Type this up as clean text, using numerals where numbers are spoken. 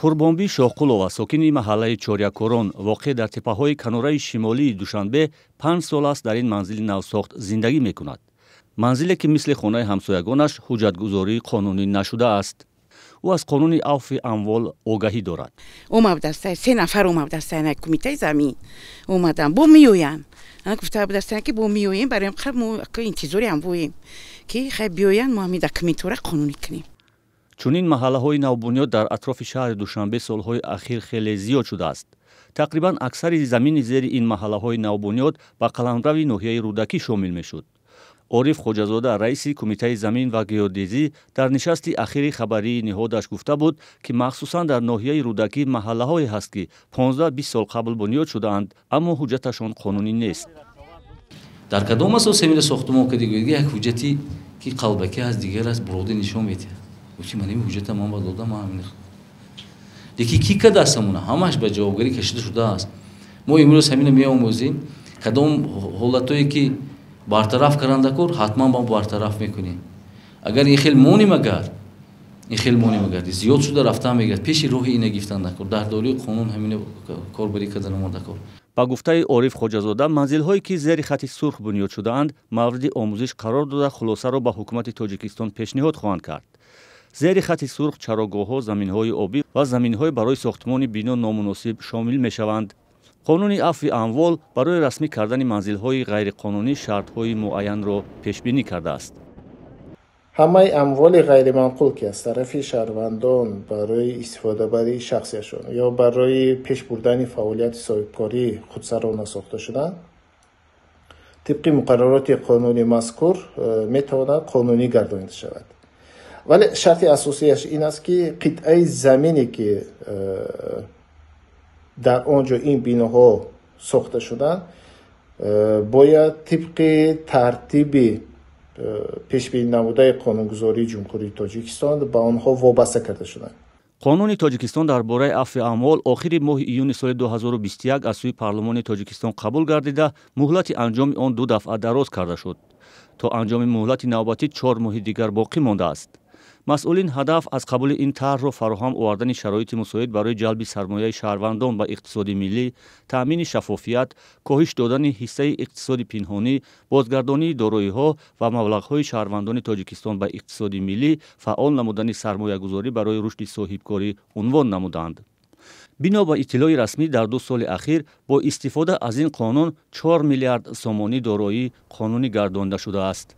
Қурбонбӣ Шоҳқулова, сокини маҳаллаи Чорякорон, воқеъ дар теппаҳои канораи шимолии Душанбе 5 сол аст дар ин манзили навсохт зиндагӣ мекунад. манзиле ки мисли хонаи ҳамсоягонаш ҳуҷҷатгузорӣ қонунӣ нашудааст. ӯ аз қонуни авфи амвол огаҳӣ дорад. Се нафар омадастан кумитаи замин омадан бо меоян гуфта будастан ки бо меоем барои интизори амвоем ки хай биёян мо ҳамин дар комитора қонунӣ кунем. чунин маҳаллаҳои навбунёд дар атрофи шаҳри Душанбе солҳои ахир хеле зиёд шудааст. тақрибан аксари замини зери ин маҳаллаҳои навбунёд ба қаламрави ноҳияи Рӯдакӣ шомил мешуд. Ориф Хоҷазода, раиси кумитаи замин ва геодезӣ, дар нишасти ахири хабарии ниҳодаш гуфта буд, ки махсусан дар ноҳияи Рӯдакӣ маҳаллаҳое ҳаст, ки 15-20 сол қабл бунёд шудаанд, аммо ҳуҷҷаташон қонунӣ нест. дар кадом асос ҳамин сохтмон ки дигоги як ҳуҷҷати ки қалбаки аз дигар аст буроди нишон медиҳад. гуфти ман ин ҳуҷҷата ман ба додам ҳамин деки ки ка дастамона ҳамаш ба ҷавобгарӣ кашида шудааст. мо имрӯз ҳамина меомӯзем кадом ҳолатое ки бартараф каранда кор ҳатман ба бартараф мекунем. агар ин хел моним зиёд шуда рафтан мегирад пеши роҳи ина гифтан накор дар дории қонун ҳамина корбарӣ кардан омода кор. ба гуфтаи Ориф Хоҷазода, манзилҳое ки зери хати сурх бунёд шудаанд мавриди омӯзиш қарор дода хулосаро ба ҳукумати Тоҷикистон пешниҳод хоҳанд кард. зери хати сурх чарогоҳҳо, заминҳои обӣ ва заминҳои барои сохтмони бино номуносиб шомил мешаванд. қонуни афви амвол барои расмӣ кардани манзилҳои ғайриқонунӣ шартҳои муайянро пешбинӣ кардааст. ҳамаи амволи ғайриманқул ки аз тарафи шаҳрвандон барои истифодабарии шахсияшон ё барои пеш бурдани фаъолияти соҳибкории худсарона сохта шуданд тибқи муқаррароти қонуни мазкур метавонад қонунӣ гардонида шавад. вале шарти асосияш ин аст ки қитъаи замине ки дар он ҷо ин биноҳо сохта шуданд бояд тибқи тартиби пешбинӣ намудаи қонунгузории ҷумҳурии Тоҷикистон ба онҳо вобаста карда шуданд. қонуни Тоҷикистон дар бораи афви амвол охири моҳи июни соли 2021 аз сӯи парлумони Тоҷикистон қабул гардида муҳлати анҷоми он 2 дафъа дароз карда шуд. то анҷоми муҳлати навбатӣ 4 моҳи дигар боқӣ мондааст. масъулин ҳадаф аз қабули ин тарҳро фароҳам овардани шароити мусоид барои ҷалби сармояи шаҳрвандон ба иқтисоди миллӣ, таъмини шаффофият, коҳиш додани ҳиссаи иқтисоди пинҳонӣ, бозгардонии дороиҳо ва маблағҳои шаҳрвандони Тоҷикистон ба иқтисоди миллӣ, фаъол намудани сармоягузорӣ барои рушди соҳибкорӣ унвон намуданд. бино ба иттилои расмӣ дар 2 соли ахир бо истифода аз ин қонун 4 миллиард сомонӣ дороӣ қонунӣ гардонида шудааст.